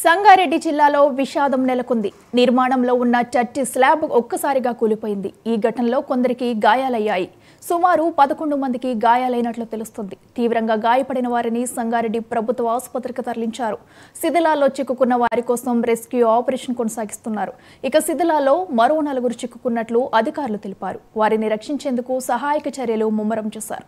సంగారెడ్డి జిల్లాలో విషాదం నెలకొంది. నిర్మాణంలో ఉన్న చర్చి స్లాబ్ ఒక్కసారిగా కూలిపోయింది. ఈ ఘటనలో కొందరికి గాయాలయ్యాయి. సుమారు 11 మందికి గాయాలైనట్లు తెలుస్తుంది. తీవ్రంగా గాయపడిన వారిని సంగారెడ్డి ప్రభుత్వ ఆసుపత్రికి తరలించారు. శిథిలాల్లో చిక్కుకున్న వారి కోసం రెస్క్యూ ఆపరేషన్ కొనసాగిస్తున్నారు. ఇక శిథిలాల్లో మరో 4 చిక్కుకున్నట్లు అధికారులు తెలిపారు. వారిని రక్షించేందుకు సహాయక చర్యలు ముమ్మరం చేశారు.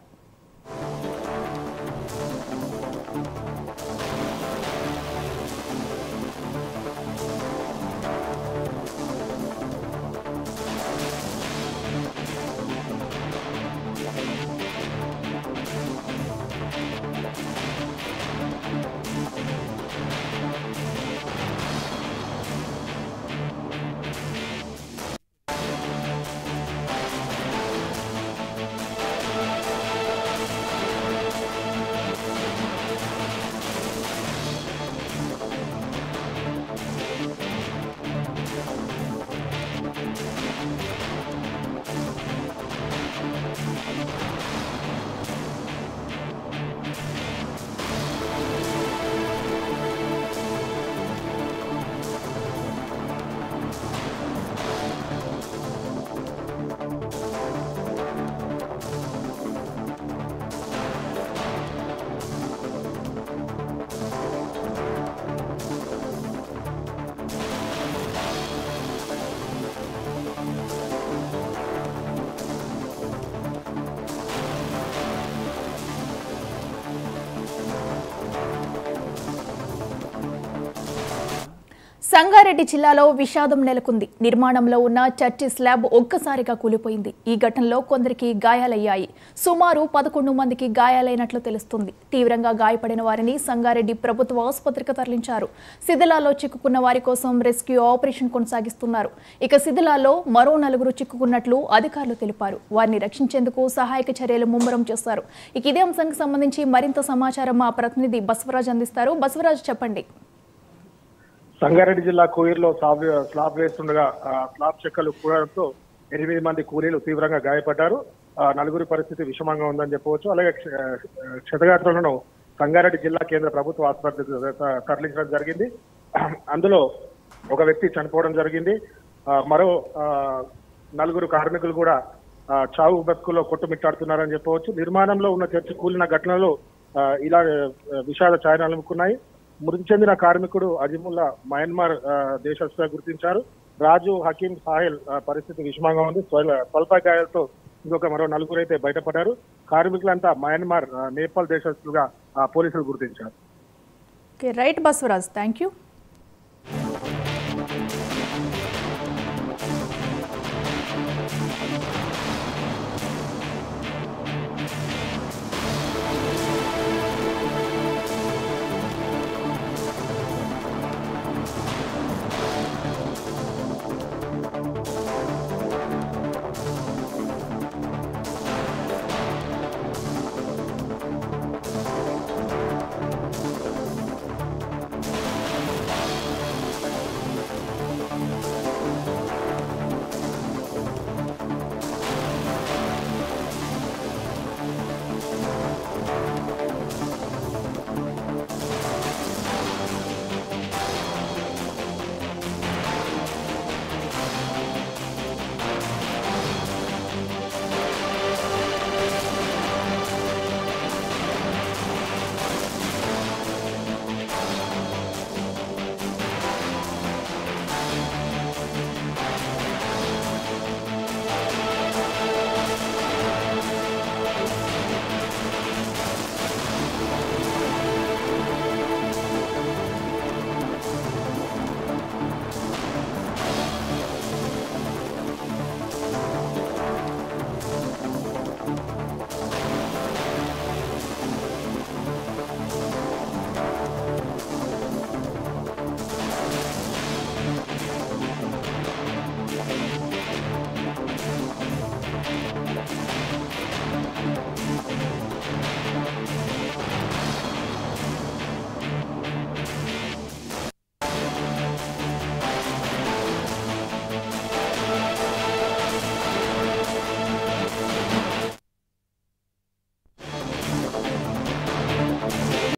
సంగారెడ్డి జిల్లాలో విషాదం నెలకొంది. నిర్మాణంలో ఉన్న చర్చి స్లాబ్ ఒక్కసారిగా కూలిపోయింది. ఈ ఘటనలో కొందరికి గాయాలయ్యాయి. సుమారు 11 మందికి గాయాలైనట్లు తెలుస్తుంది. తీవ్రంగా గాయపడిన వారిని సంగారెడ్డి ప్రభుత్వ ఆసుపత్రికి తరలించారు. శిథిలాల్లో చిక్కుకున్న వారి కోసం రెస్క్యూ ఆపరేషన్ కొనసాగిస్తున్నారు. ఇక శిథిలాల్లో మరో 4 చిక్కుకున్నట్లు అధికారులు తెలిపారు. వారిని రక్షించేందుకు సహాయక చర్యలు ముమ్మరం చేశారు. ఇక ఇదే అంశానికి సంబంధించి మరింత సమాచారం మా ప్రతినిధి బసవరాజ్ అందిస్తారు. బసవరాజ్, చెప్పండి. సంగారెడ్డి జిల్లా కోయిర్లో స్లాబ్ వేస్తుండగా స్లాబ్ చెక్కలు కూడడంతో 8 మంది కూలీలు తీవ్రంగా గాయపడ్డారు. 4 పరిస్థితి విషమంగా ఉందని చెప్పవచ్చు. అలాగే క్షతగాత్రులను సంగారెడ్డి జిల్లా కేంద్ర ప్రభుత్వ ఆసుపత్రికి తరలించడం జరిగింది. అందులో ఒక వ్యక్తి చనిపోవడం జరిగింది. మరో 4 కార్మికులు కూడా చావు బతుకుల్లో కొట్టుమిట్టాడుతున్నారని చెప్పవచ్చు. నిర్మాణంలో ఉన్న చర్చి కూలిన ఘటనలో ఇలా విషాద ఛాయలు అలుముకున్నాయి. మృతి చెందిన కార్మికుడు అజిముల్లా మయన్మార్ దేశస్తుగా గుర్తించారు. రాజు హకీం సాహెల్ పరిస్థితి విషమంగా ఉంది. స్వల్ప గాయాలతో మరో 4 అయితే బయటపడ్డారు. కార్మికులంతా మయన్మార్ నేపాల్ దేశస్తులుగా పోలీసులు గుర్తించారు. Right Basavaraj, thank you.